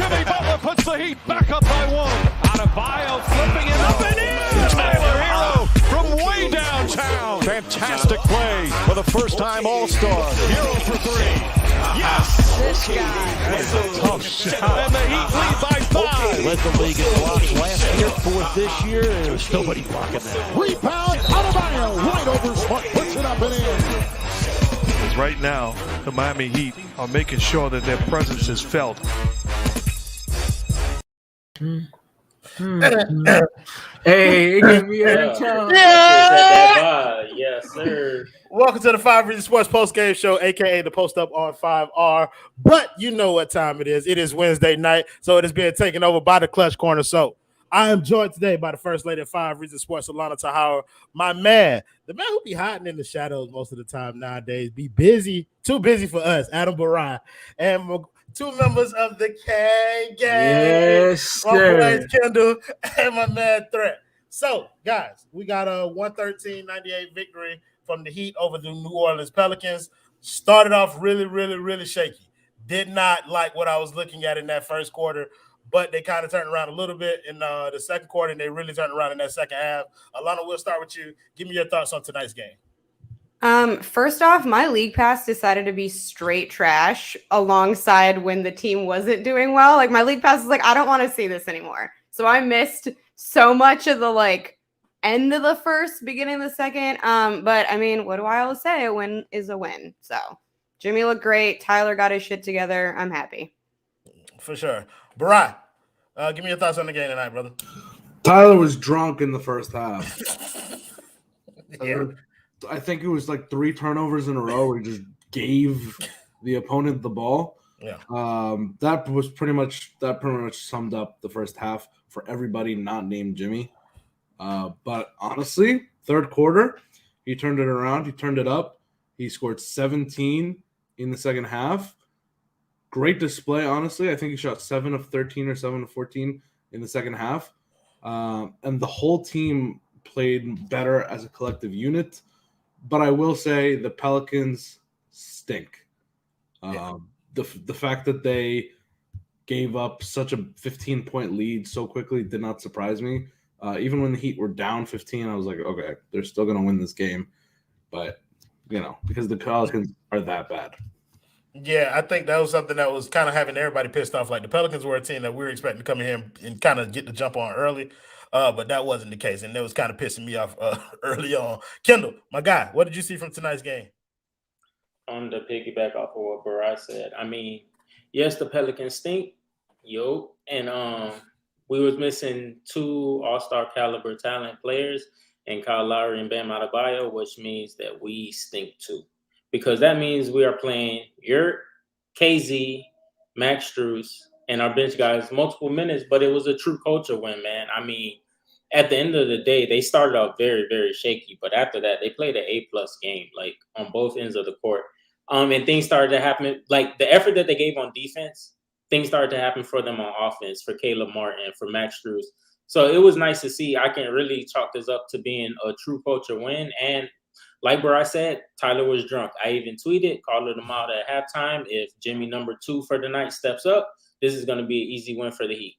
Jimmy Butler puts the Heat back up by one. Adebayo flipping it up and in. Tyler Herro from way downtown. Fantastic play for the first-time All-Star. Herro for three. Yes! This guy. That's a tough shot. And the Heat lead by 5. Led the league in blocks last year, 4th this year, and there's nobody blocking that. Rebound, Adebayo, right over Smart, puts it up and in. Because right now, the Miami Heat are making sure that their presence is felt. Hey, give me a time. Yes, sir. Welcome to the 5 Reasons Sports Postgame Show, a.k.a. the Post Up on 5R. But you know what time it is. It is Wednesday night, so it is being taken over by the Clutch Corner. So I am joined today by the First Lady of 5 Reasons Sports, Allana Tahara, my man, the man who be hiding in the shadows most of the time nowadays, be busy, too busy for us, Adam Barai, and two members of the K Gang. Yes, sir. My boy Kendall and my man Threat. So, guys, we got a 113-98 victory from the Heat over the New Orleans Pelicans. Started off really shaky. Did not like what I was looking at in that first quarter, but they kind of turned around a little bit in the second quarter, and they really turned around in that second half. Allana, we'll start with you. Give me your thoughts on tonight's game. First off, my league pass decided to be straight trash alongside when the team wasn't doing well. Like, my league pass is like, I don't want to see this anymore. So I missed so much of the end of the first, beginning of the second. But I mean, what do I always say? A win is a win. So Jimmy looked great. Tyler got his shit together. I'm happy. For sure. Barai, give me your thoughts on the game tonight, brother. Tyler was drunk in the first half. Yeah. I think it was like 3 turnovers in a row where he just gave the opponent the ball. Yeah. That pretty much summed up the first half for everybody not named Jimmy. But honestly, third quarter, he turned it around. He turned it up. He scored 17 in the second half. Great display, honestly. I think he shot 7 of 13 or 7 of 14 in the second half. And the whole team played better as a collective unit. But I will say the Pelicans stink. The fact that they gave up such a 15-point lead so quickly did not surprise me. Even when the Heat were down 15, I was like, okay, they're still going to win this game. But, because the Pelicans are that bad. Yeah, I think that was something that was kind of having everybody pissed off. Like, the Pelicans were a team that we were expecting to come in here and kind of get the jump on early. But that wasn't the case, and that was kind of pissing me off early on. Kendall, my guy, what did you see from tonight's game? On the piggyback off of what Barai said, I mean, yes, the Pelicans stink, and we was missing 2 all-star caliber talent players, and Kyle Lowry and Bam Adebayo, which means that we stink too, because that means we are playing Yurt, KZ, Max Strus, and our bench guys multiple minutes, but it was a true culture win, man. I mean, at the end of the day, they started off very, very shaky, but after that, they played an A-plus game, like on both ends of the court. And things started to happen, like the effort that they gave on defense, things started to happen for them on offense, for Caleb Martin, for Max Strus. So it was nice to see. I can really chalk this up to being a true culture win. And like where I said, Tyler was drunk. I even tweeted, called him out at halftime. If Jimmy number 2 for the night steps up, this is going to be an easy win for the Heat.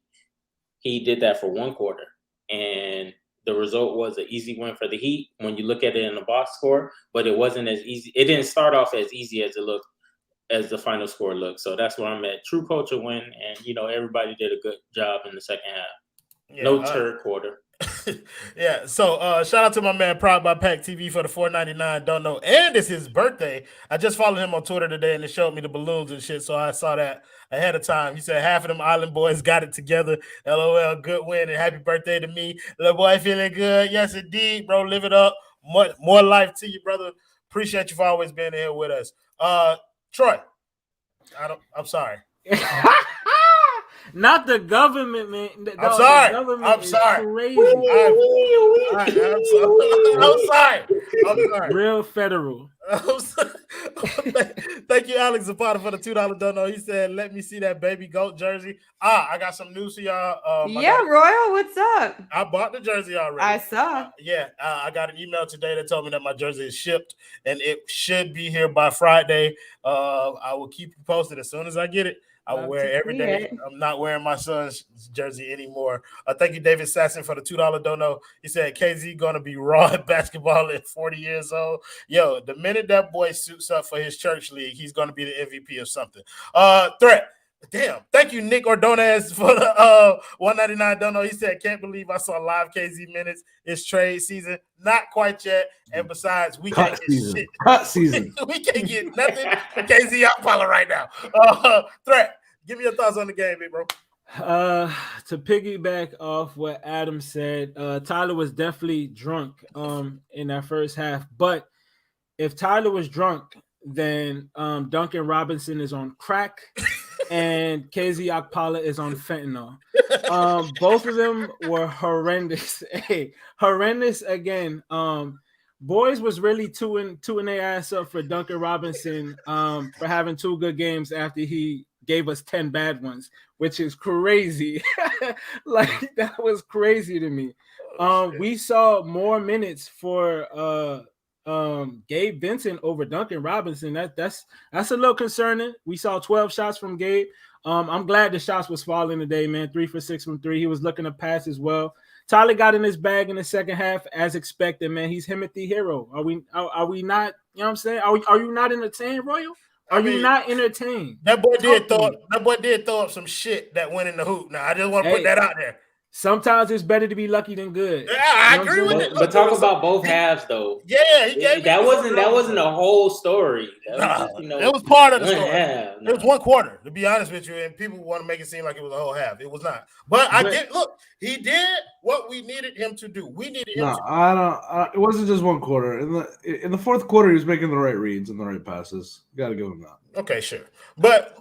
He did that for 1 quarter. And the result was an easy win for the Heat when you look at it in the box score, but it wasn't as easy. It didn't start off as easy as it looked, as the final score looked. So that's where I'm at. True culture win, and, everybody did a good job in the second half. Yeah, third quarter. Yeah, so shout out to my man Proud by Pack TV for the $4.99. Don't know, and it's his birthday. I just followed him on Twitter today, and it showed me the balloons and shit, so I saw that ahead of time. He said half of them Island boys got it together. LOL, good win, and happy birthday to me. Little boy feeling good. Yes, indeed, bro. Live it up. More life to you, brother. Appreciate you for always being here with us. Troy, I'm sorry. Not the government, man. I'm sorry. I'm sorry. Crazy. I'm sorry. Real federal. Thank you, Alex Zapata, for the $2 dono. He said, "Let me see that baby goat jersey." I got some news for y'all. Royal, what's up? I bought the jersey already. I saw. I got an email today that told me that my jersey is shipped and it should be here by Friday. I will keep you posted as soon as I get it. I Love wear to every see day. it. I'm not wearing my son's jersey anymore. Thank you, David Sasson, for the $2 dono. He said KZ gonna be raw at basketball at 40 years old. Yo, the minute that boy suits up for his church league, he's gonna be the MVP of something. Threat. Damn. Thank you, Nick Ordonez, for the 199 dono. He said, can't believe I saw live KZ minutes. It's trade season. Not quite yet. And besides, we can't get shit. Cut season. We can't get nothing for KZ Okpala right now. Threat. Give me your thoughts on the game, big bro. To piggyback off what Adam said, Tyler was definitely drunk in that first half. But if Tyler was drunk, then Duncan Robinson is on crack and KZ Okpala is on fentanyl. Both of them were horrendous. Hey, horrendous again. Boys was really tooting their ass up for Duncan Robinson for having 2 good games after he gave us 10 bad ones, which is crazy. Like, that was crazy to me. We saw more minutes for Gabe Vincent over Duncan Robinson. That's a little concerning. We saw 12 shots from Gabe. I'm glad the shots was falling today, man. 3 for 6 from 3. He was looking to pass as well. Tyler got in his bag in the second half as expected, man. He's Timothy Herro. Are we not, you know what I'm saying? Are you not entertained, Royal? Are you not entertained? That boy did throw up some shit that went in the hoop. Now I just want to put that out there. Sometimes it's better to be lucky than good. Yeah, I agree with it. But talk about both halves, though. Yeah, that wasn't a whole story. That was, it was part of the story. Half, It was 1 quarter, to be honest with you, and people want to make it seem like it was a whole half. It was not. But look, he did what we needed him to do. We needed him to do. It wasn't just 1 quarter. In the fourth quarter, he was making the right reads and the right passes. You got to give him that. Okay, sure. But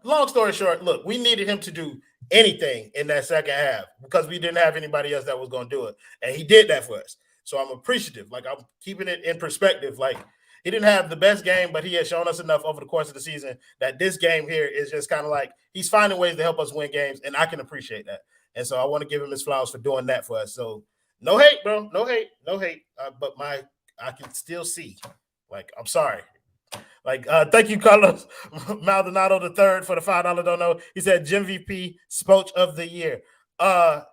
long story short, look, we needed him to do anything in that second half because we didn't have anybody else that was going to do it. And he did that for us. So I'm appreciative. Like, I'm keeping it in perspective. Like, he didn't have the best game, but he has shown us enough over the course of the season that this game here is just kind of like he's finding ways to help us win games, and I can appreciate that. And so I want to give him his flowers for doing that for us. So no hate, bro. No hate. But I can still see. Like, I'm sorry. Like, thank you, Carlos Maldonado III for the $5 dono. He said, Jim VP, Spoach of the Year. Yeah.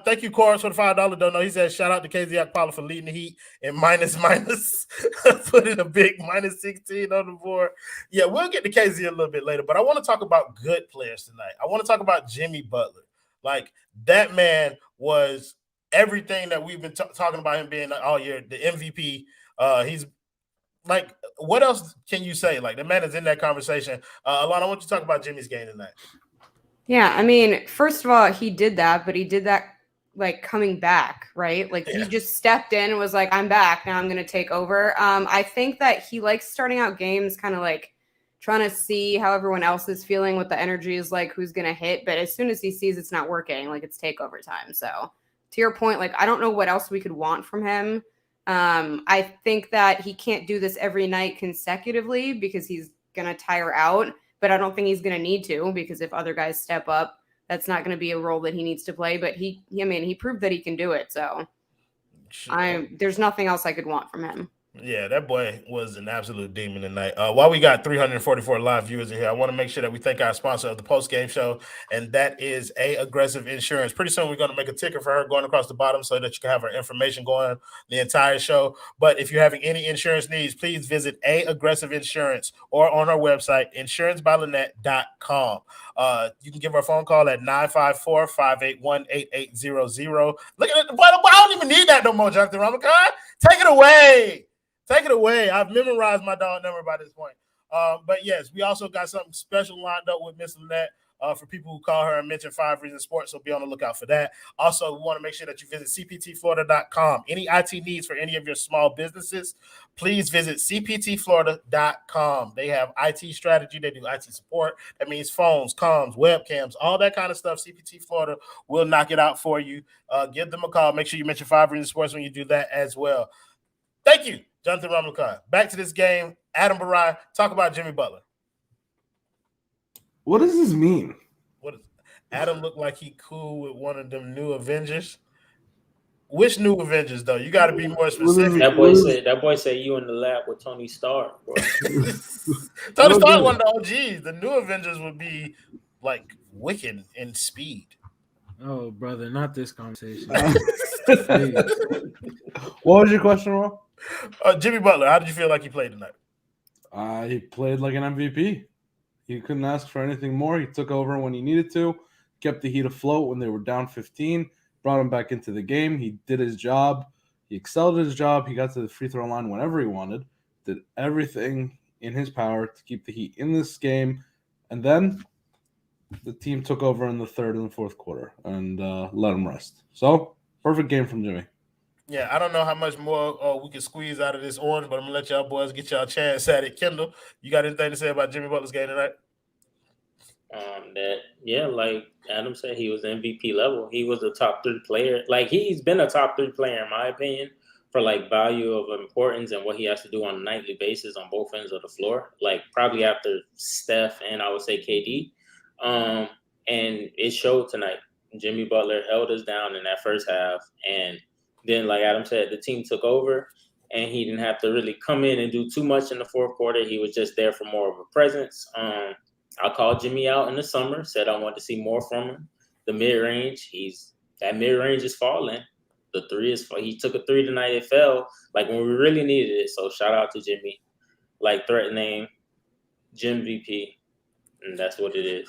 Thank you, Corbs, for the $5 dono. He said, shout out to KZ Okpala for leading the Heat and minus. Putting a big minus 16 on the board. Yeah, we'll get to KZ a little bit later, but I want to talk about good players tonight. I want to talk about Jimmy Butler. Like, that man was everything that we've been talking about him being all year, the MVP. He's like, what else can you say? Like, the man is in that conversation. Allana, I want you to talk about Jimmy's game tonight. Yeah, I mean, first of all, he did that, but he did that like coming back, right? Like, he just stepped in and was like, I'm back. Now I'm going to take over. I think that he likes starting out games kind of like trying to see how everyone else is feeling, what the energy is like, who's going to hit. But as soon as he sees it's not working, like, it's takeover time. So to your point, like, I don't know what else we could want from him. I think that he can't do this every night consecutively because he's going to tire out. But I don't think he's going to need to, because if other guys step up, that's not going to be a role that he needs to play. But he proved that he can do it. So there's nothing else I could want from him. Yeah, that boy was an absolute demon tonight. While we got 344 live viewers in here, I want to make sure that we thank our sponsor of the post-game show, and that is A Aggressive Insurance. Pretty soon we're going to make a ticker for her going across the bottom so that you can have her information going the entire show. But if you're having any insurance needs, please visit A Aggressive Insurance or on our website, insurancebylynette.com. You can give her a phone call at 954-581-8800. Look at it. I don't even need that no more, Jonathan Ramadan. Take it away. Take it away. I've memorized my dog number by this point. But yes, we also got something special lined up with Miss Lynette for people who call her and mention 5 Reasons Sports, so be on the lookout for that. Also, we want to make sure that you visit cptflorida.com. Any IT needs for any of your small businesses, please visit cptflorida.com. They have IT strategy. They do IT support. That means phones, comms, webcams, all that kind of stuff. CPT Florida will knock it out for you. Give them a call. Make sure you mention 5 Reasons Sports when you do that as well. Thank you, Jonathan Ramadan. Back to this game. Adam Barai, talk about Jimmy Butler. What does this mean? Adam looked like he cool with one of them new Avengers. Which new Avengers though? You got to be more specific. That boy said you in the lab with Tony Stark, bro. Tony Stark one of the OGs. The new Avengers would be like Wiccan in speed. Oh, brother, not this conversation. What was your question, Ro? Jimmy Butler, how did you feel like he played tonight? He played like an MVP. He couldn't ask for anything more. He took over when he needed to, kept the Heat afloat when they were down 15, brought him back into the game. He did his job. He excelled at his job. He got to the free throw line whenever he wanted, did everything in his power to keep the Heat in this game. And then the team took over in the third and the fourth quarter and let him rest. So, perfect game from Jimmy. Yeah, I don't know how much more we can squeeze out of this orange, but I'm going to let y'all boys get y'all chance at it. Kendall, you got anything to say about Jimmy Butler's game tonight? Like Adam said, he was MVP level. He was a top 3 player. Like, he's been a top 3 player, in my opinion, for, like, value of importance and what he has to do on a nightly basis on both ends of the floor. Like, probably after Steph and I would say KD. And it showed tonight. Jimmy Butler held us down in that first half, and then, like Adam said, the team took over, and he didn't have to really come in and do too much in the fourth quarter. He was just there for more of a presence. I called Jimmy out in the summer, said I wanted to see more from him. The mid-range, that mid-range is falling. The 3 is – he took a 3 tonight. It fell, like, when we really needed it. So, shout out to Jimmy. Like, threat name, Jim VP, and that's what it is.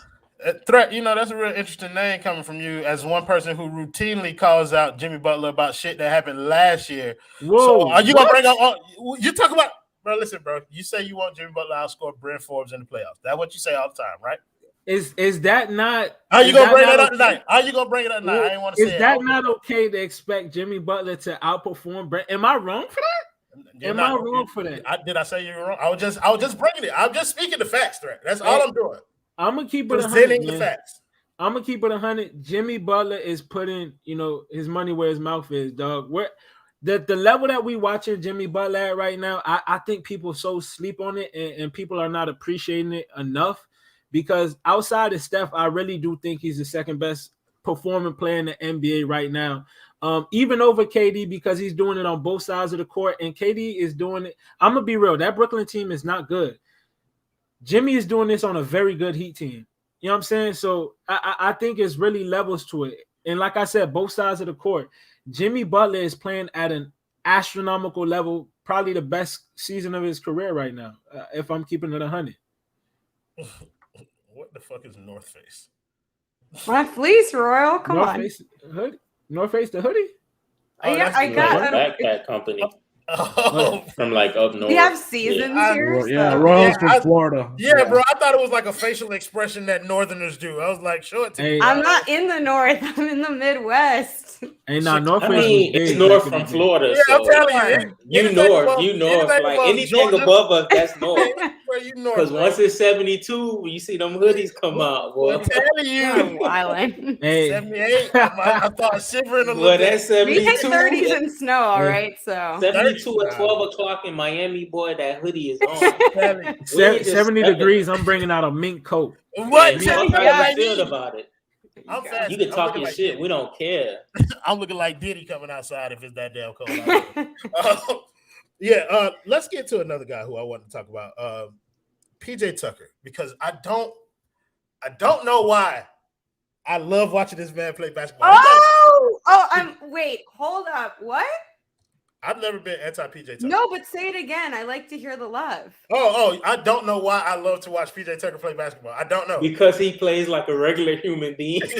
Threat, that's a real interesting name coming from you as one person who routinely calls out Jimmy Butler about shit that happened last year. Whoa, so are you going to bring up – you talk about – bro, listen, bro. You say you want Jimmy Butler to outscore Brent Forbes in the playoffs. That's what you say all the time, right? Is that not – How you going to bring it up tonight? How you going to bring it up tonight? I ain't want to say it. Is that not okay to expect Jimmy Butler to outperform Brent? Am I wrong for that? I wrong for that? Did I say you were wrong? I was just bringing it. I'm just speaking the facts, Threat. That's all I'm doing. I'm gonna keep it presenting the facts. I'm gonna keep it 100. Jimmy Butler is putting, his money where his mouth is, dog. Where the level that we watching Jimmy Butler at right now, I think people so sleep on it and people are not appreciating it enough because outside of Steph, I really do think he's the second best performing player in the NBA right now. Even over KD because he's doing it on both sides of the court and KD is doing it. I'm gonna be real. That Brooklyn team is not good. Jimmy is doing this on a very good Heat team. You know what I'm saying? So I think it's really levels to it. And like I said, both sides of the court. Jimmy Butler is playing at an astronomical level, probably the best season of his career right now, if I'm keeping it 100. What the fuck is North Face? My fleece, Royal. Come North on. Face hoodie? North Face the hoodie? Yeah, I got a backpack company. Oh, from like up north. We have seasons here. Yeah, So. Royals from Florida. Yeah, bro. I thought it was like a facial expression that Northerners do. I was like, show it to me. I'm not in the North. I'm in the Midwest. Ain't not North Face. It's north from Florida. Yeah, so I'm telling you. You north. Like anything above us, that's north. Because once it's 72, you see them hoodies come out, boy. I'm telling you. Island. Hey. 78. I thought shivering a little Well, bit. that's 72. We hit 30s and snow, all right? So 72 at 12 o'clock in Miami, boy, that hoodie is on. 70 degrees, I'm bringing out a mink coat. What? You know how I feel about it. I'm fast. You can talk your shit. Diddy. We don't care. I'm looking like Diddy coming outside if it's that damn cold. Let's get to another guy who I want to talk about. PJ Tucker, because I don't know why. I love watching this man play basketball. Wait, hold up. What? I've never been anti-PJ Tucker. No, but say it again. I like to hear the love. I don't know why I love to watch PJ Tucker play basketball. I don't know. Because he plays like a regular human being. That's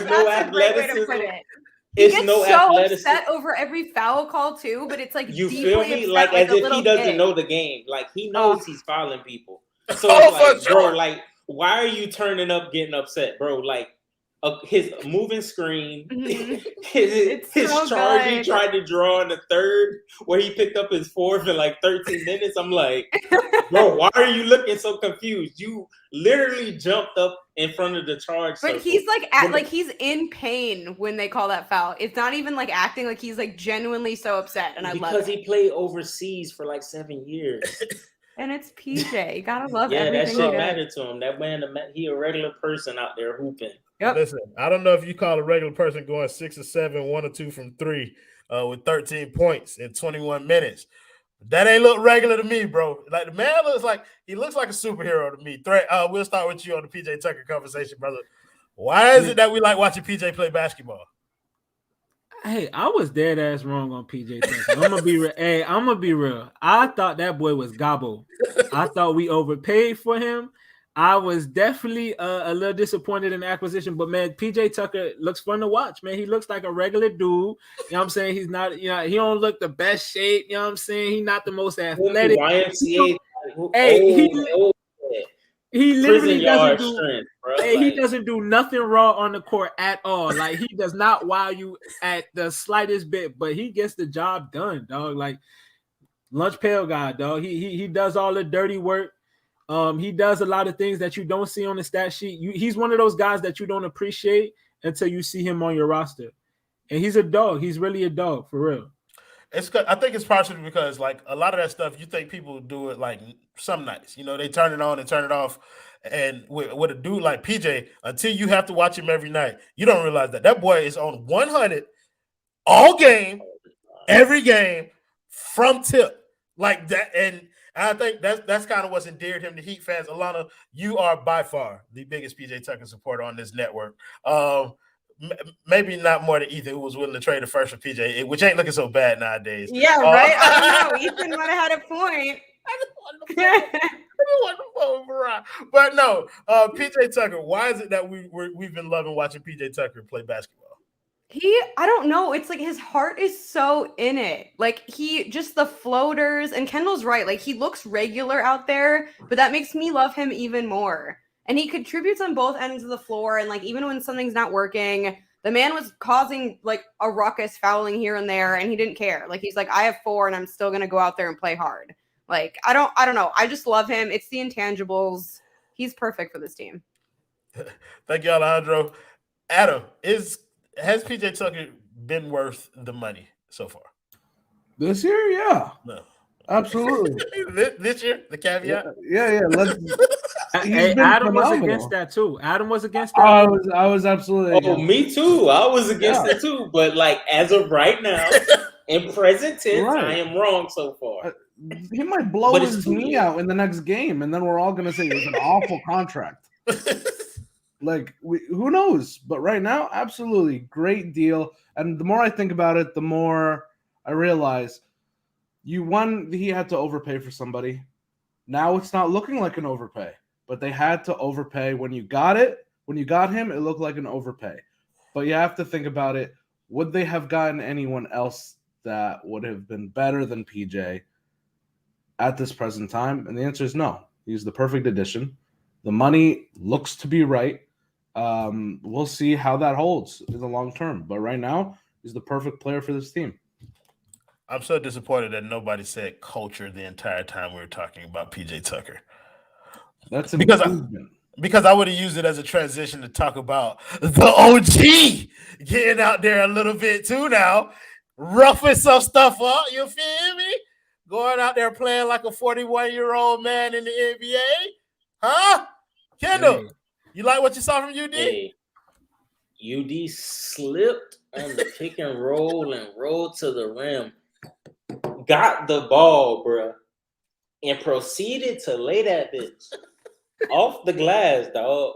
a great way to put it. He gets so upset over every foul call too, but it's like you deeply feel me? upset, Like as if he doesn't kid. know the game. Like he knows he's fouling people. So it's like, bro, like why are you turning up, getting upset, bro? Like his moving screen, his so charge good. he tried to draw in the third, where he picked up his fourth in like 13 minutes. I'm like, bro, why are you looking so confused? You literally jumped up in front of the charge. But circle. he's like he's in pain when they call that foul. It's not even like acting, like he's like genuinely so upset, and I love it. Because he played overseas for like 7 years. And it's PJ. You gotta love that everything. shit mattered to him. That man, he a regular person out there hooping. Yep. Listen, I don't know if you call a regular person going 6 or 7, 1 or 2 from 3 with 13 points in 21 minutes. That ain't look regular to me, bro. Like the man looks like a superhero to me. We'll start with you on the PJ Tucker conversation, brother. Why is it that we like watching PJ play basketball? Hey, I was dead ass wrong on PJ Tucker. I'm gonna be real. Hey, I'm gonna be real. I thought that boy was gobble. I thought we overpaid for him. I was definitely a little disappointed in the acquisition, but man, PJ Tucker looks fun to watch, man. He looks like a regular dude. You know what I'm saying? He's not, he don't look the best shape. You know what I'm saying? He's not the most athletic. YMCA. He literally doesn't do. Strength, bro. Hey, he doesn't do nothing raw on the court at all. Like he does not wow you at the slightest bit, but he gets the job done, dog. Like lunch pail guy, dog. He does all the dirty work. He does a lot of things that you don't see on the stat sheet. He's one of those guys that you don't appreciate until you see him on your roster. And he's a dog. He's really a dog, for real. I think it's partially because like a lot of that stuff, you think people do it like some nights. You know, they turn it on and turn it off. And with a dude like PJ, until you have to watch him every night, you don't realize that boy is on 100 all game, every game from tip like that. And I think that's kind of what's endeared him to Heat fans. Allana, you are by far the biggest PJ Tucker supporter on this network. Maybe not more than Ethan, who was willing to trade a first for PJ, which ain't looking so bad nowadays. Yeah, right. I don't know. Ethan might have had a point. But no, PJ Tucker. Why is it that we've been loving watching PJ Tucker play basketball? I don't know. It's like his heart is so in it. Like just the floaters, and Kendall's right. Like he looks regular out there, but that makes me love him even more. And he contributes on both ends of the floor. And like even when something's not working, the man was causing like a ruckus, fouling here and there, and he didn't care. Like he's like, I have 4, and I'm still gonna go out there and play hard. Like I don't know. I just love him. It's the intangibles. He's perfect for this team. Thank you, Alejandro. Adam, has PJ Tucker been worth the money so far? This year, yeah. No. Absolutely. This year, the caveat? Yeah. Hey, Adam was against that too. Adam was against that. I was absolutely. Oh, me too. I was against it too. But like as of right now, in present tense, I am wrong so far. He might blow his knee out in the next game, and then we're all gonna say it's an awful contract. Like who knows? But right now, absolutely great deal. And the more I think about it, the more I realize he had to overpay for somebody. Now it's not looking like an overpay, but they had to overpay. When you got him, it looked like an overpay. But you have to think about it. Would they have gotten anyone else that would have been better than PJ at this present time? And the answer is no. He's the perfect addition. The money looks to be right. We'll see how that holds in the long term. But right now, he's the perfect player for this team. I'm so disappointed that nobody said culture the entire time we were talking about PJ Tucker. That's because I would have used it as a transition to talk about the OG getting out there a little bit too now, roughing some stuff up. You feel me? Going out there playing like a 41-year-old man in the NBA, huh? Kendall, you like what you saw from UD? Hey, UD slipped on the pick and roll and rolled to the rim. Got the ball, bro, and proceeded to lay that bitch off the glass, dog.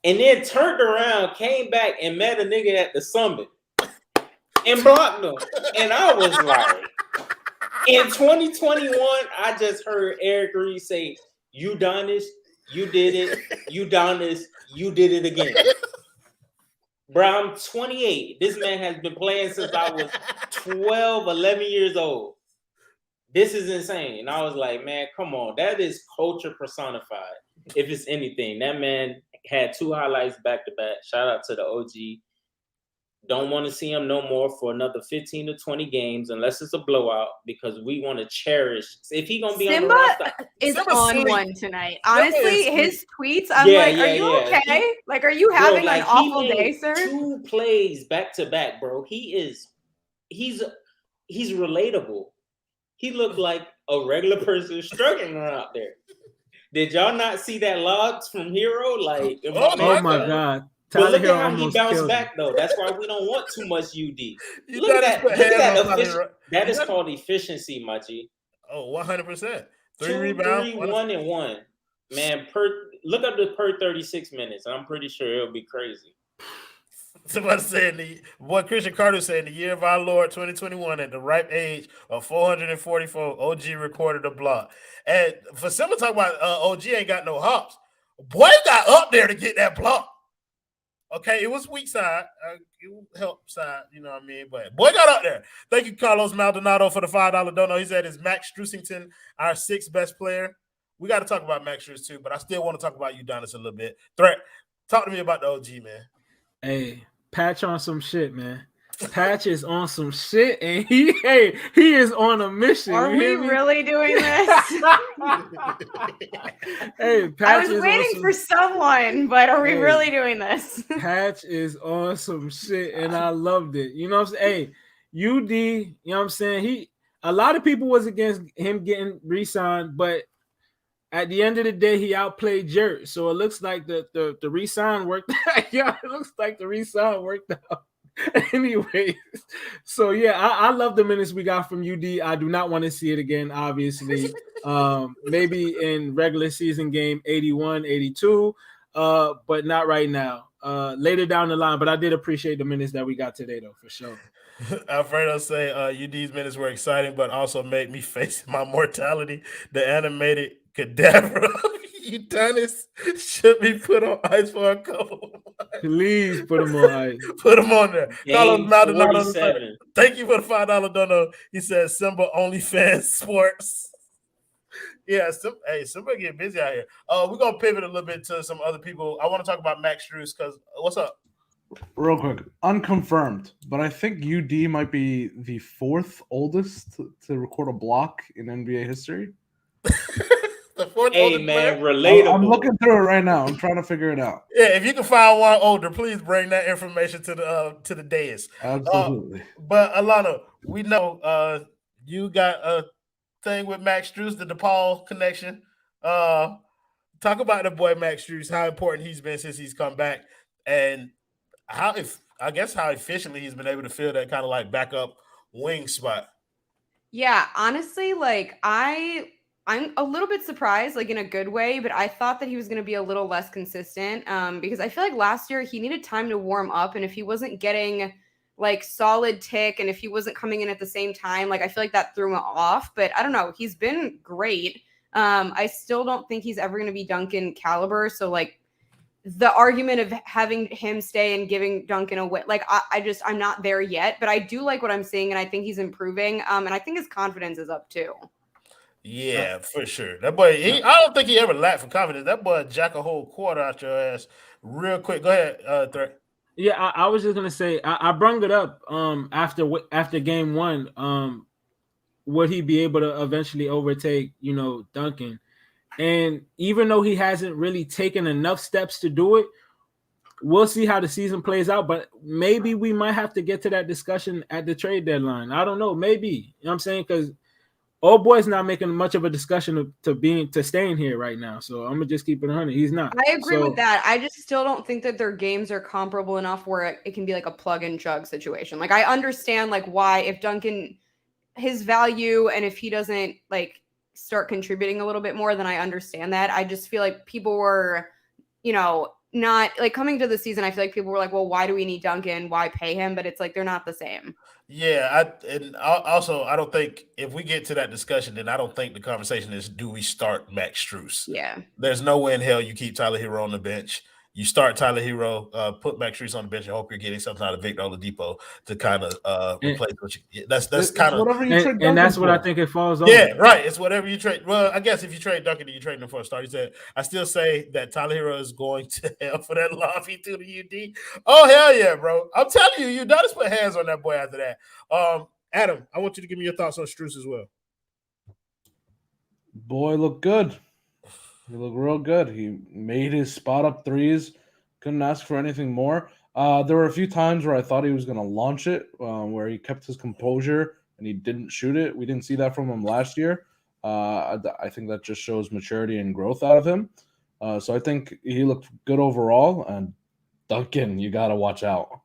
And then turned around, came back, and met a nigga at the summit and blocked him. And I was like, in 2021, I just heard Eric Reed say, Udonis, you did it. Udonis, you did it again. Bro, I'm 28. This man has been playing since I was 12, 11 years old. This is insane. And I was like, man, come on. That is culture personified. If it's anything, that man had 2 highlights back to back. Shout out to the OG. Don't want to see him no more for another 15 to 20 games unless it's a blowout, because we want to cherish. If he gonna be Simba on the roster, is on one tonight. Honestly, his tweets, I'm are you okay? Like, are you having an awful day, sir? 2 plays back to back, bro. He's relatable. He looked like a regular person struggling out there. Did y'all not see that logs from Herro? Like, oh my God. But look Tyler at how Herro he almost bounced killed back, him. though. That's why we don't want too much UD. You Look at gotta that. put Look at hands that. on Tyler Herro. That You is gotta- called efficiency, my G. Oh, 100%. 3 2, rebounds. 3, 1, and 1. Man, look up the per 36 minutes. I'm pretty sure it'll be crazy. Somebody said what Christian Carter said, in the year of our Lord 2021, at the ripe age of 444, OG recorded a block. And for Simba talk about OG ain't got no hops, boy got up there to get that block. Okay, it was weak side, it help side, you know what I mean? But boy got up there. Thank you, Carlos Maldonado, for the $5 dono. He said, "Is Max Strusington our 6th best player?" We got to talk about Max Strus too, but I still want to talk about Udonis a little bit. Threat, talk to me about the OG, man. Hey, Patch on some shit, man. Patch is on some shit, and he is on a mission. Are we really doing this? Hey, Patch I was is waiting for someone, but are we Hey. really doing this? Patch is on some shit, and I loved it. You know what I'm saying? Hey, UD, you know what I'm saying? A lot of people was against him getting re-signed, but at the end of the day, he outplayed Jerry. So it looks like the re-sign worked. Yeah, it looks like the re-sign worked out. Anyways, so yeah, I love the minutes we got from UD. I do not want to see it again, obviously. Maybe in regular season game 81, 82, but not right now. Later down the line, but I did appreciate the minutes that we got today, though, for sure. Alfredo say UD's minutes were exciting, but also made me face my mortality. The animated cadaver of Udonis should be put on ice for a couple. Please put him on ice. Put him on there. Game 47. Thank you for the $5 dono. He says Simba OnlyFans Sports. Yeah, Simba get busy out here. We're gonna pivot a little bit to some other people. I want to talk about Max Strus because what's up? Real quick, unconfirmed, but I think UD might be the 4th oldest to record a block in NBA history. The 4th Hey, oldest man, player? relatable. I'm looking through it right now. I'm trying to figure it out. Yeah, if you can find one older, please bring that information to the dais. Absolutely. But Allana, we know you got a thing with Max Strus, the DePaul connection. Talk about the boy Max Strus, how important he's been since he's come back, and how efficiently he's been able to fill that kind of like backup wing spot. Yeah, honestly, like I'm a little bit surprised, like in a good way, but I thought that he was going to be a little less consistent because I feel like last year he needed time to warm up, and if he wasn't getting like solid tick and if he wasn't coming in at the same time, like I feel like that threw him off. But I don't know, he's been great. I still don't think he's ever going to be Duncan caliber, so like the argument of having him stay and giving Duncan a win, like I'm not there yet, but I do like what I'm seeing, and I think he's improving, and I think his confidence is up too. Yeah, for sure. That boy, I don't think he ever lacked for confidence. That boy jack a whole quarter out your ass real quick. Go ahead, Threat. Yeah, I was just gonna say I brung it up after game 1. Would he be able to eventually overtake Duncan? And even though he hasn't really taken enough steps to do it, we'll see how the season plays out. But maybe we might have to get to that discussion at the trade deadline. I don't know. Maybe, you know what I'm saying? Because old boy's not making much of a discussion to staying here right now. So I'm gonna just keep it 100. He's not. I agree with that. I just still don't think that their games are comparable enough where it can be like a plug and chug situation. Like I understand like why if Duncan, his value, and if he doesn't like start contributing a little bit more, then I understand that. I just feel like people were, not like coming to the season. I feel like people were like, well, why do we need Duncan? Why pay him? But it's like, they're not the same. Yeah. I don't think if we get to that discussion, then I don't think the conversation is, do we start Max Strus? Yeah. There's no way in hell you keep Tyler Herro on the bench. You start Tyler Herro, put Max Strus on the bench, and hope you're getting something out of Victor Oladipo to kind of replace what you. That's kind of whatever you trade, and that's what I think it falls on. Yeah, right. It's whatever you trade. Well, I guess if you trade Duncan, you trade him for a start. He said, I still say that Tyler Herro is going to hell for that lob he threw to UD. Oh hell yeah, bro! I'm telling you, you got to put hands on that boy after that. Adam, I want you to give me your thoughts on Strus as well. Boy, look good. He looked real good. He made his spot up threes. Couldn't ask for anything more. There were a few times where I thought he was going to launch it, where he kept his composure and he didn't shoot it. We didn't see that from him last year. I think that just shows maturity and growth out of him. So I think he looked good overall. And Duncan, you got to watch out.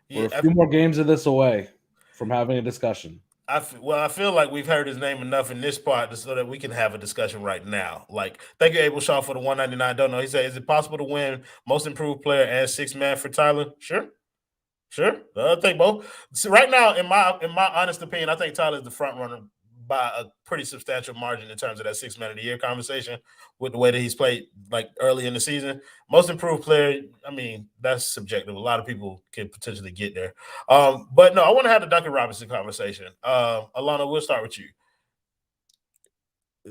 Yeah, We're a few more games of this away from having a discussion. I feel like we've heard his name enough in this part so that we can have a discussion right now. Like, thank you, Abel Shaw, for the 199. Don't know. He said, "Is it possible to win Most Improved Player and Sixth Man for Tyler?" Sure. I think both. So right now, in my honest opinion, I think Tyler's the front runner by a pretty substantial margin in terms of that 6 Man of the Year conversation with the way that he's played like early in the season. Most Improved Player, I mean, that's subjective. A lot of people can potentially get there. But no, I want to have the Duncan Robinson conversation. Allana, we'll start with you.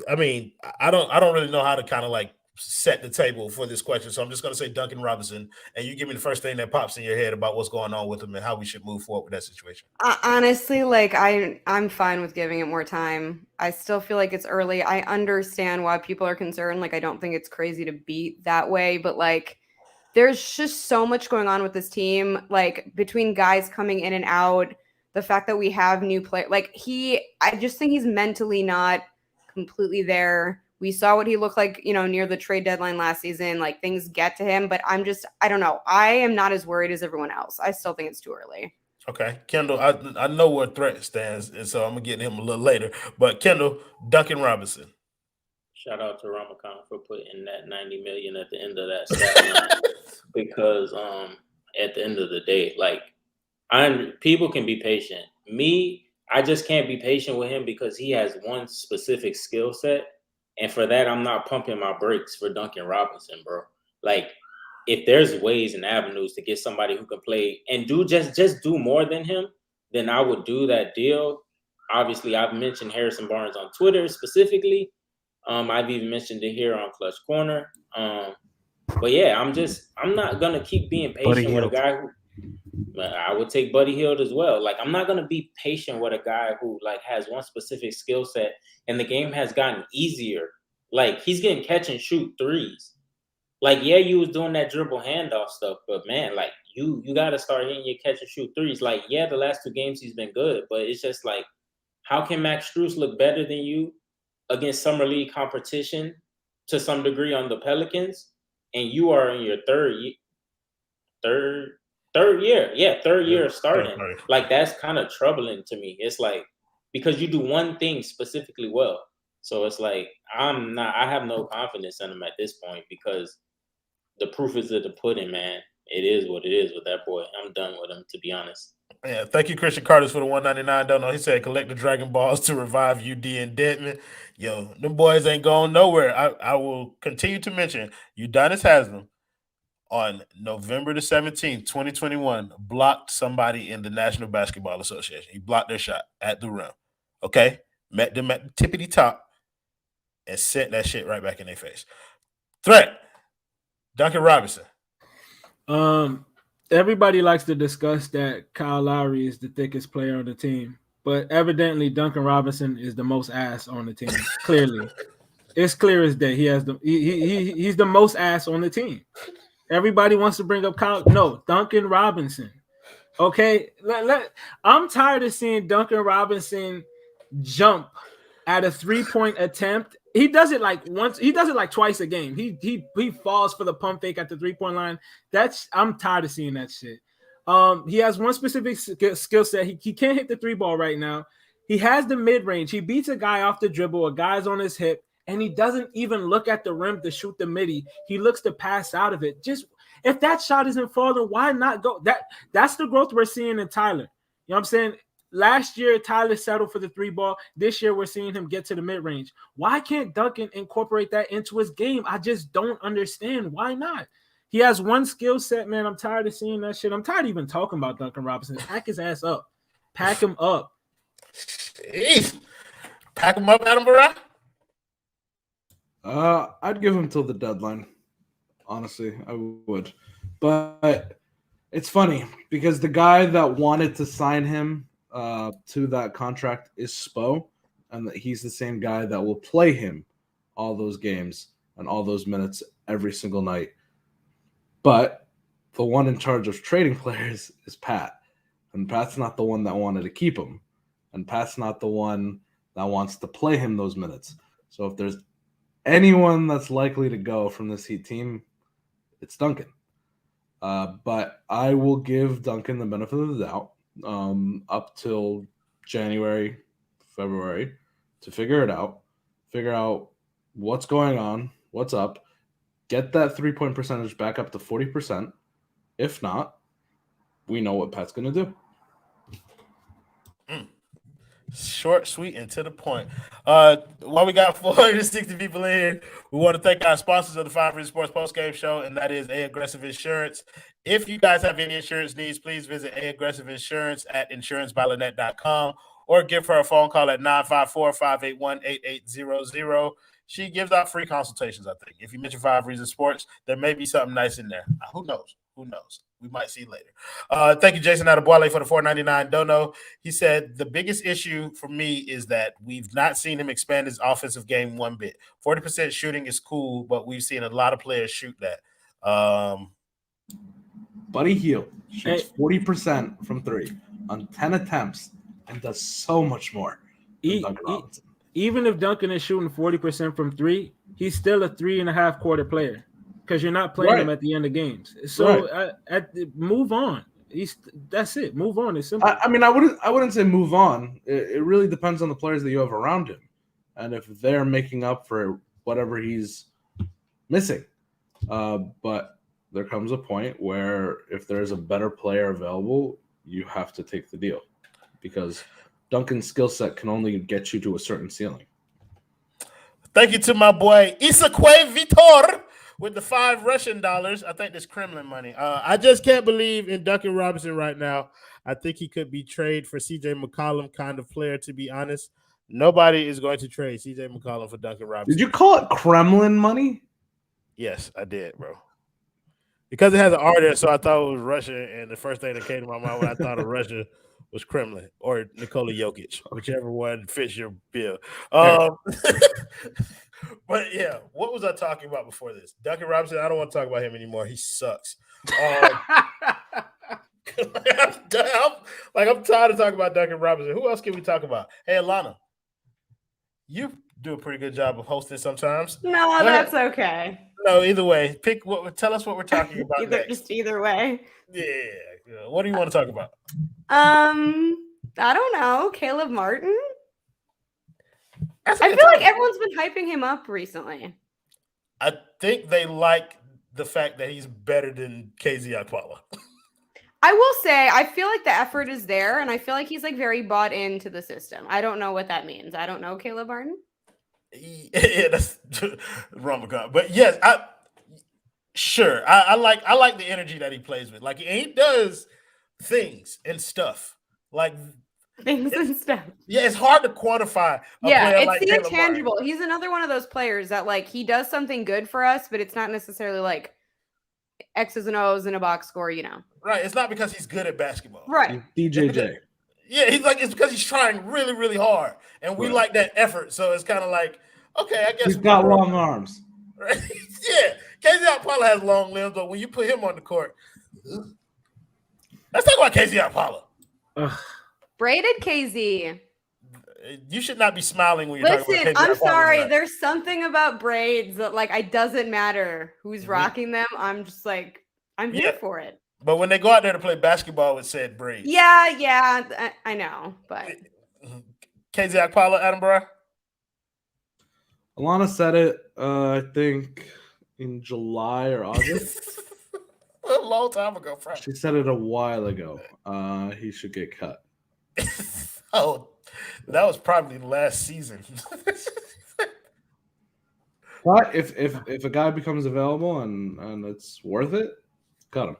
I mean, I don't really know how to kind of like set the table for this question, so I'm just going to say Duncan Robinson, and you give me the first thing that pops in your head about what's going on with him and how we should move forward with that situation. Honestly, like I'm fine with giving it more time. I still feel like it's early. I understand why people are concerned. Like, I don't think it's crazy to beat that way, but like there's just so much going on with this team, like between guys coming in and out, the fact that we have new players. Like I just think he's mentally not completely there. We saw what he looked like, near the trade deadline last season. Like, things get to him, but I don't know. I am not as worried as everyone else. I still think it's too early. Okay, Kendall, I know where threat stands, and so I'm going to get him a little later. But Kendall, Duncan Robinson. Shout out to Ramakan for putting that $90 million at the end of that stat line because at the end of the day, like, people can be patient. I just can't be patient with him because he has one specific skill set. And for that, I'm not pumping my brakes for Duncan Robinson, bro. Like, if there's ways and avenues to get somebody who can play and do just do more than him, then I would do that deal. Obviously, I've mentioned Harrison Barnes on Twitter specifically. I've even mentioned it here on Clutch Corner. But yeah, I'm not gonna keep being patient with a guy who I would take Buddy Hield as well. Like, I'm not gonna be patient with a guy who like has one specific skill set, and the game has gotten easier. Like, he's getting catch and shoot threes. Like, yeah, you was doing that dribble handoff stuff, but man, like you got to start hitting your catch and shoot threes. Like, yeah, the last 2 games he's been good, but it's just like, how can Max Strus look better than you against summer league competition to some degree on the Pelicans, and you are in your third year starting? Like, that's kind of troubling to me. It's like, because you do one thing specifically well. So it's like, I have no confidence in him at this point because the proof is in the pudding, man. It is what it is with that boy. I'm done with him, to be honest. Yeah, thank you, Christian Carter, for the 199. Don't know. He said, collect the Dragon Balls to revive UD and Dedman. Yo, them boys ain't going nowhere. I will continue to mention Udonis Haslem on November the 17th, 2021, blocked somebody in the National Basketball Association. He blocked their shot at the rim. Okay? Met them at the tippity top and sent that shit right back in their face. Threat. Duncan Robinson. Everybody likes to discuss that Kyle Lowry is the thickest player on the team, but evidently Duncan Robinson is the most ass on the team. Clearly, it's clear as day. He's the most ass on the team. Everybody wants to bring up Kyle. No, Duncan Robinson. Okay, I'm tired of seeing Duncan Robinson jump at a 3-point attempt. He does it like once. He does it like twice a game. He falls for the pump fake at the 3-point line. I'm tired of seeing that shit. He has one specific skill set. He can't hit the 3 ball right now. He has the mid range. He beats a guy off the dribble. A guy's on his hip, and he doesn't even look at the rim to shoot the midi. He looks to pass out of it. Just if that shot isn't falling, why not go? That's the growth we're seeing in Tyler. You know what I'm saying? Last year, Tyler settled for the 3 ball. This year, we're seeing him get to the mid-range. Why can't Duncan incorporate that into his game? I just don't understand. Why not? He has one skill set, man. I'm tired of seeing that shit. I'm tired of even talking about Duncan Robinson. Pack his ass up. Pack him up. Jeez. Pack him up, Adam Barra? I'd give him till the deadline. Honestly, I would. But it's funny because the guy that wanted to sign him to that contract is Spo, and that he's the same guy that will play him all those games and all those minutes every single night. But the one in charge of trading players is Pat, and Pat's not the one that wanted to keep him, and Pat's not the one that wants to play him those minutes. So if there's anyone that's likely to go from this Heat team, it's Duncan. But I will give Duncan the benefit of the doubt up till January, February to figure out what's going on, what's up, get that 3-point percentage back up to 40%. If not, we know what Pat's going to do. Short, sweet, and to the point. While we got 460 people in here, we want to thank our sponsors of the 5 Reasons Sports Postgame Show, and that is A Aggressive Insurance. If you guys have any insurance needs, please visit A Aggressive Insurance at insurancebylynette.com or give her a phone call at 954-581-8800. She gives out free consultations, I think. If you mention 5 Reasons Sports, there may be something nice in there. Who knows? Who knows? We might see later. Thank you, Jason Adeboale, for the $4.99 dono. He said, the biggest issue for me is that we've not seen him expand his offensive game one bit. 40% shooting is cool, but we've seen a lot of players shoot that. Buddy Hield shoots 40% from 3 on 10 attempts and does so much more than Duncan Robinson. Even if Duncan is shooting 40% from 3, he's still a 3.5 quarter player because you're not playing him at the end of games. So move on. That's it. Move on. It's simple. I mean, I wouldn't say move on. It really depends on the players that you have around him, and if they're making up for whatever he's missing. But there comes a point where if there's a better player available, you have to take the deal because Duncan's skill set can only get you to a certain ceiling. Thank you to my boy Isakwe Vitor with the $5 Russian dollars. I think that's Kremlin money. I just can't believe in Duncan Robinson right now. I think he could be traded for CJ McCollum kind of player, to be honest. Nobody is going to trade CJ McCollum for Duncan Robinson. Did you call it Kremlin money? Yes, I did, bro. Because it has an R there, so I thought it was Russia, and the first thing that came to my mind when I thought of Russia was Kremlin or Nikola Jokic, whichever one fits your bill. But yeah, what was I talking about before this? Duncan Robinson, I don't want to talk about him anymore. He sucks. I'm tired of talking about Duncan Robinson. Who else can we talk about? Hey, Allana, you do a pretty good job of hosting sometimes. No, that's okay. No, either way. Tell us what we're talking about next. Either way. Yeah. What do you want to talk about? I don't know. Caleb Martin? I feel like everyone's been hyping him up recently. I think they like the fact that he's better than KZ Okpala. I will say, I feel like the effort is there, and I feel like he's like very bought into the system. I don't know what that means. I don't know Caleb Martin. Yeah, that's Ramadan. But yes, I like the energy that he plays with. Like he does things and stuff. Like things and stuff. Yeah, it's hard to quantify. It's the intangible. He's another one of those players that like he does something good for us, but it's not necessarily like X's and O's in a box score, you know. Right. It's not because he's good at basketball. Right. DJJ. Yeah, it's because he's trying really, really hard. And we like that effort. So it's kind of like, okay, I guess he's got long arms. Right? Yeah. KZ Okpala has long limbs, but when you put him on the court, let's talk about KZ Okpala. Braided KZ. You should not be smiling when you're talking about KZ. I'm sorry. Right. There's something about braids that like it doesn't matter who's rocking them. I'm just like, I'm here for it. But when they go out there to play basketball with said braids. Yeah, I know. But KZ Okpala, Adam Burr? Allana said it, I think, in July or August. A long time ago, Frank. She said it a while ago. He should get cut. Oh, that was probably last season. But if a guy becomes available and it's worth it, cut him.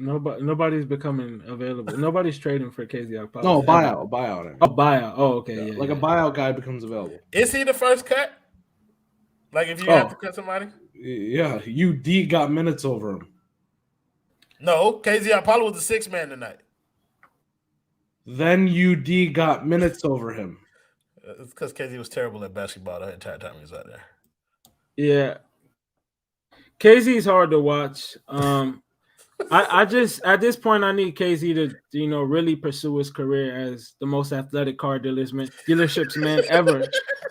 Nobody's becoming available. Nobody's trading for KZ Okpala. No, buyout. Oh, buyout. Oh, okay. Yeah, a buyout guy becomes available. Is he the first cut? Like if you have to cut somebody? Yeah, UD got minutes over him. No, KZ Okpala was the sixth man tonight. Then UD got minutes over him. It's because KZ was terrible at basketball the entire time he was out there. Yeah. KZ's hard to watch. I just at this point I need KZ to really pursue his career as the most athletic car dealerships man ever.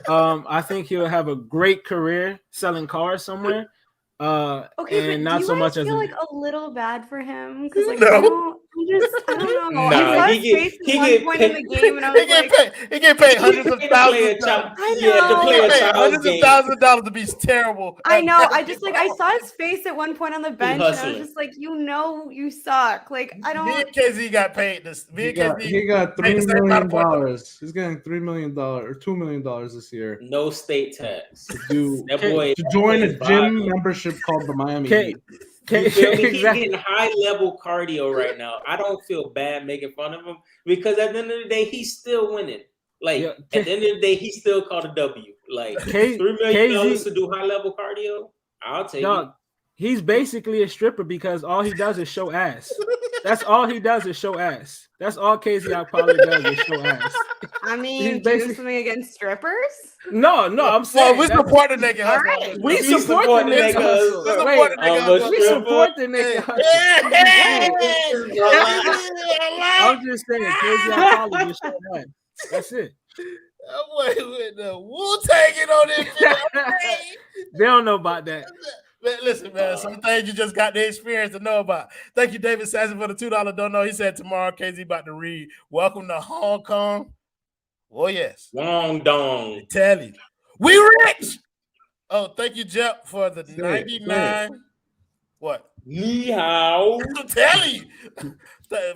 I think he'll have a great career selling cars somewhere, Okay, and but not do so you much guys as feel a like a little bad for him? Because like No. I don't know. Nah, I saw he his get- face he at one get point in the game, and I He was get like, paid. He get paid hundreds of To play thousands a of dollars. child, I yeah, to know. play He a get paid child's hundreds of game. thousands of dollars to be terrible. I at know. I basketball. just like I saw his face at one point on the bench, and I was hustling. just like, you suck. Like I Me don't. and KZ got paid this. Me He and got, KZ he got paid the $3 same amount million. of points. He's getting $3 million or $2 million this year No state tax. to That boy join a is gym vibing. membership called the Miami K- Heat. You feel me? He's exactly. getting high level cardio right now. I don't feel bad making fun of him because at the end of the day, he's still winning. Like Yeah, at the end of the day, he still caught a W. Like K- $3 million KZ to do high level cardio, I'll take Dog, he's basically a stripper because all he does is show ass. That's all he does is show ass. That's all KZ Okpala does is show ass. I mean, He's do you have basically- something against strippers? No, I'm Well, saying we that's- support the nigga. All hustle. right. we We support the support nigga. niggas. hustle. We support Wait, the nigga. I'm a we support the nigga. hustle. I'm just saying, KZ Okpala just show ass. That's it. Wait, the Wu-Tang on this shit. They don't know about that. Man, listen, man, some things you just got the experience to know about. Thank you, David Sasson, for the $2 don't know. He said tomorrow, KZ about to read Welcome to Hong Kong. Oh, yes. Wong dong. Tell you. We rich. Oh, thank you, Jep, for the 99. What? Ni hao. I'm telling you.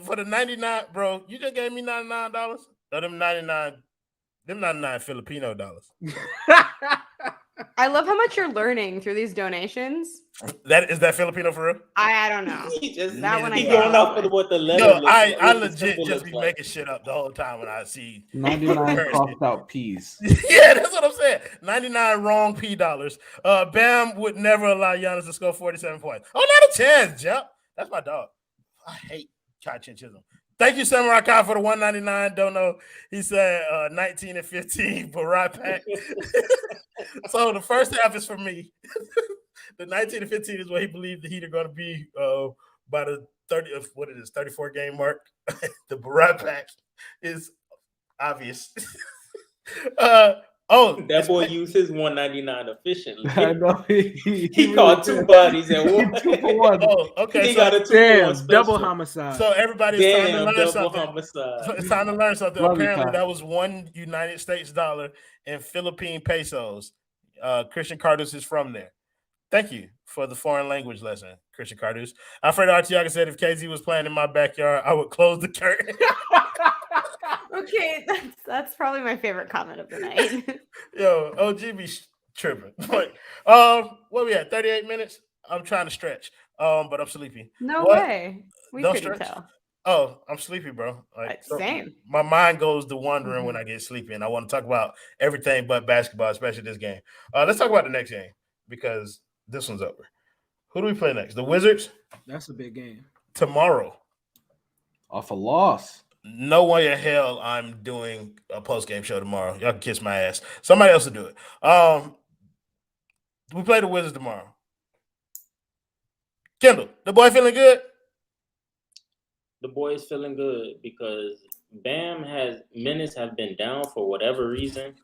For the 99, bro, you just gave me $99? No, them 99 Filipino dollars. I love how much you're learning through these donations. Is that Filipino for real? I don't know. He just That one I he get. going off of what the letter Yo, looks I like, what the legit symbol just looks be like. making shit up the whole time when I see 99 currency. crossed out P's. Yeah, that's what I'm saying. 99 wrong P dollars. Bam would never allow Giannis to score 47 points. Oh, not a chance, Jeff. That's my dog. I hate Kai Chisholm. Thank you, Samurai Kai, for the 199. Don't know. He said 19 and 15 for right pack. So the first half is for me. The 19 and 15 is what he believed the Heat are going to be by the 34 game mark. The Barat pack is obvious. That boy used his 199 efficiently. I know He caught two bodies at one. 2 for 1. Oh, okay. He So, got a 2 for 1 Damn, special. double homicide. so everybody's time to Damn, learn double something. homicide. So it's time to learn something. Love you, Apparently, Kai. that was $1 United States dollar in Philippine pesos. Christian Cardus is from there. Thank you for the foreign language lesson, Christian Cardus. Alfredo Artiaga said if KZ was playing in my backyard, I would close the curtain. Okay, that's probably my favorite comment of the night. Yo, OG be tripping. But, what we at? 38 minutes? I'm trying to stretch, but I'm sleepy. No What? way. We Don't couldn't stretch? tell. Oh, I'm sleepy, bro. So Same. my mind goes to wandering when I get sleepy, and I want to talk about everything but basketball, especially this game. Let's talk about the next game because this one's over. Who do we play next? The Wizards That's a big game. tomorrow. Off a loss. No way in hell I'm doing a post-game show tomorrow. Y'all can kiss my ass. Somebody else will do it. We play the Wizards tomorrow. Kendall, the boy feeling good? The boy is feeling good because Bam minutes have been down for whatever reason.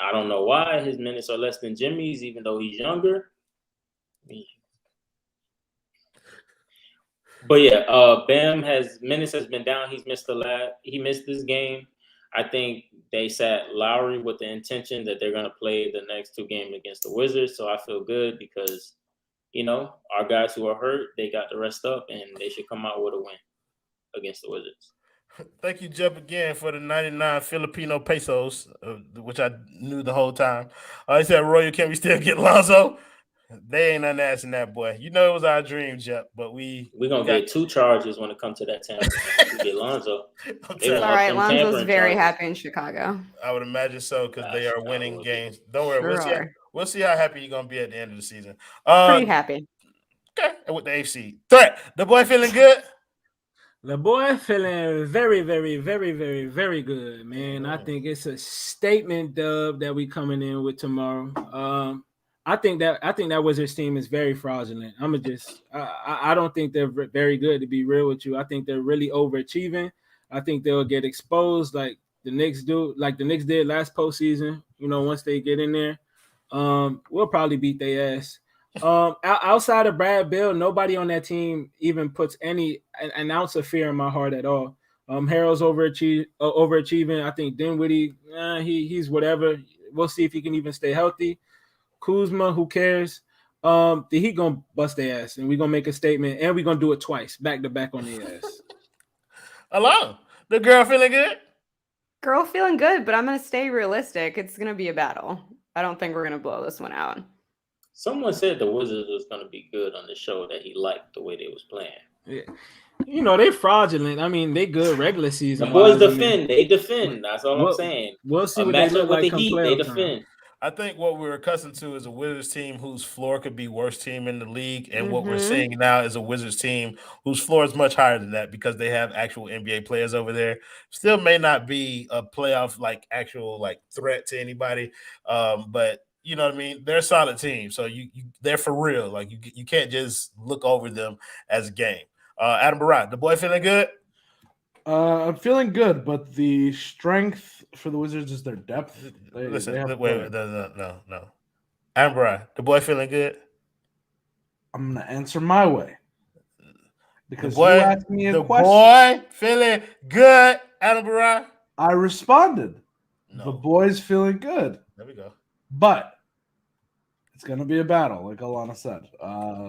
I don't know why his minutes are less than Jimmy's, even though he's younger. But yeah, Bam minutes has been down. He missed this game. I think they sat Lowry with the intention that they're going to play the next 2 games against the Wizards. So I feel good because, our guys who are hurt, they got to rest up and they should come out with a win against the Wizards. Thank you, Jeff, again for the 99 Filipino pesos, which I knew the whole time. He said, Royal, can we still get Lonzo? They ain't asking that, boy. You know it was our dream, Jeff, but we're going to get 2 charges when it comes to that tampering. We get Lonzo. It's all right. Lonzo's very happy in Chicago. I would imagine so because they are winning games. Don't worry. Sure We'll see how happy you're going to be at the end of the season. Pretty happy. Okay. And with the AC. Threat, the boy feeling good? The boy feeling very, very, very, very, very good, man. I think it's a statement dub that we coming in with tomorrow. I think that Wizards team is very fraudulent. I don't think they're very good, to be real with you. I think they're really overachieving. I think they'll get exposed like the Knicks did last postseason. Once they get in there, we'll probably beat their ass. Outside of Brad Bill, nobody on that team even puts an ounce of fear in my heart at all. Herro's overachieving. I think Dinwiddie, he's whatever. We'll see if he can even stay healthy. Kuzma, who cares? The Heat gonna bust their ass, and we're gonna make a statement, and we're gonna do it twice, back to back on their ass. Hello, the girl feeling good? Girl feeling good, but I'm gonna stay realistic. It's gonna be a battle. I don't think we're gonna blow this one out. Someone said the Wizards was going to be good on the show, that he liked the way they was playing. Yeah. You know, they fraudulent. I mean, they good regular season. The boys defend. They defend. That's all I'm saying. We'll see what they look like come playoff They defend. time. I think what we're accustomed to is a Wizards team whose floor could be worst team in the league, and what we're seeing now is a Wizards team whose floor is much higher than that because they have actual NBA players over there. Still may not be a playoff actual threat to anybody, but you know what I mean. They're a solid team, so they're for real. Like you can't just look over them as a game. Adam Barat, the boy feeling good? I'm feeling good, but the strength for the Wizards is their depth. Wait, no. Adam Barat, the boy feeling good? I'm gonna answer my way because you asked me a question. The boy feeling good, Adam Barat. I responded. No. The boy's feeling good. There we go. But it's gonna be a battle, like Allana said.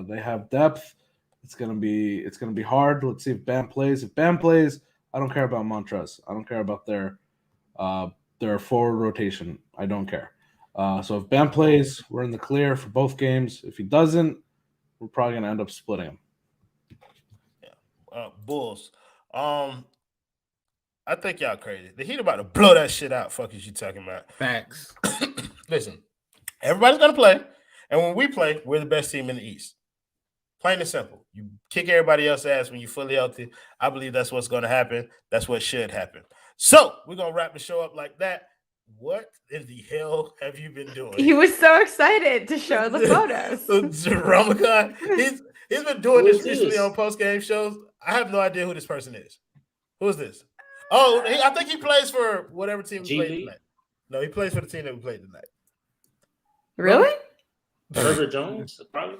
They have depth. It's gonna be hard. Let's see if Bam plays. If Bam plays, I don't care about Montrez. I don't care about their forward rotation. I don't care. So if Bam plays, we're in the clear for both games. If he doesn't, we're probably gonna end up splitting him. Yeah. Bulls. I think y'all crazy. The Heat about to blow that shit out. Fuck is you talking about? Facts. Listen, everybody's gonna play, and when we play, we're the best team in the East. Plain and simple. You kick everybody else's ass when you're fully healthy. I believe that's what's going to happen. That's what should happen. So we're going to wrap the show up like that. What in the hell have you been doing? He was so excited to show the photos. Ramadan, he's been doing this recently on post-game shows. I have no idea who this person is. Who is this? Oh, I think he plays for whatever team we played tonight. No, he plays for the team that we played tonight. Really? Herbert Jones, probably.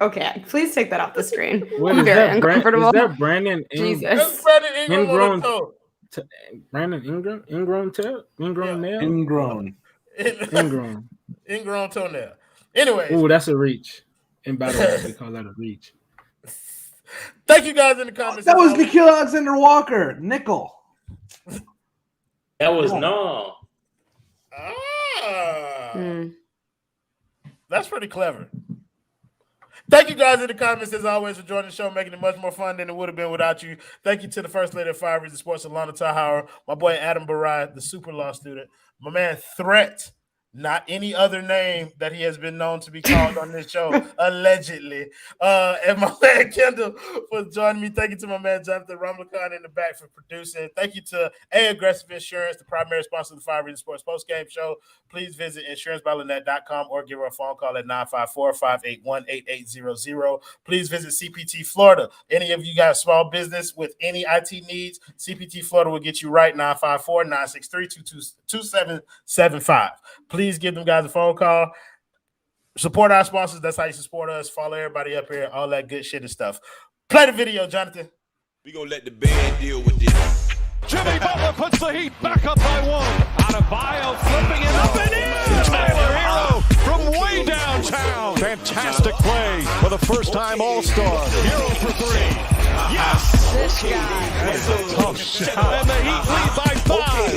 Okay, please take that off the screen. What I'm is very that? uncomfortable. Is that Brandon? Jesus. That's Brandon Ingram Ingrown. on the toe. Brandon Ingram? Ingrown nail? Ingrown toenail. Anyway. Oh, that's a reach. In battle rap, we call that a reach. Thank you guys in the comments. That was Nikhil Alexander-Walker. Nickel. That was no. That's pretty clever. Thank you guys in the comments, as always, for joining the show, making it much more fun than it would have been without you. Thank you to the First Lady of Fire Reason Sports, Allana Tahara, my boy Adam Barai, the super law student, my man Threat, not any other name that he has been known to be called on this show, allegedly. And my man Kendall for joining me. Thank you to my man Jonathan Ramlakan in the back for producing. Thank you to Aggressive Insurance, the primary sponsor of the Fire Reason Sports post-game show. Please visit insurancebylinet.com or give her a phone call at 954-581-8800. Please visit CPT Florida. Any of you got a small business with any IT needs, CPT Florida will get you right, 954-963-2775. Please give them guys a phone call. Support our sponsors. That's how you support us. Follow everybody up here. All that good shit and stuff. Play the video, Jonathan. We're going to let the band deal with this. Jimmy Butler puts the Heat back up by one. Adebayo flipping it up and in. Tyler Herro from way downtown. Fantastic play for the first-time All-Star. Herro for three. Yes! This guy. That's a tough shot. And the Heat lead by 5.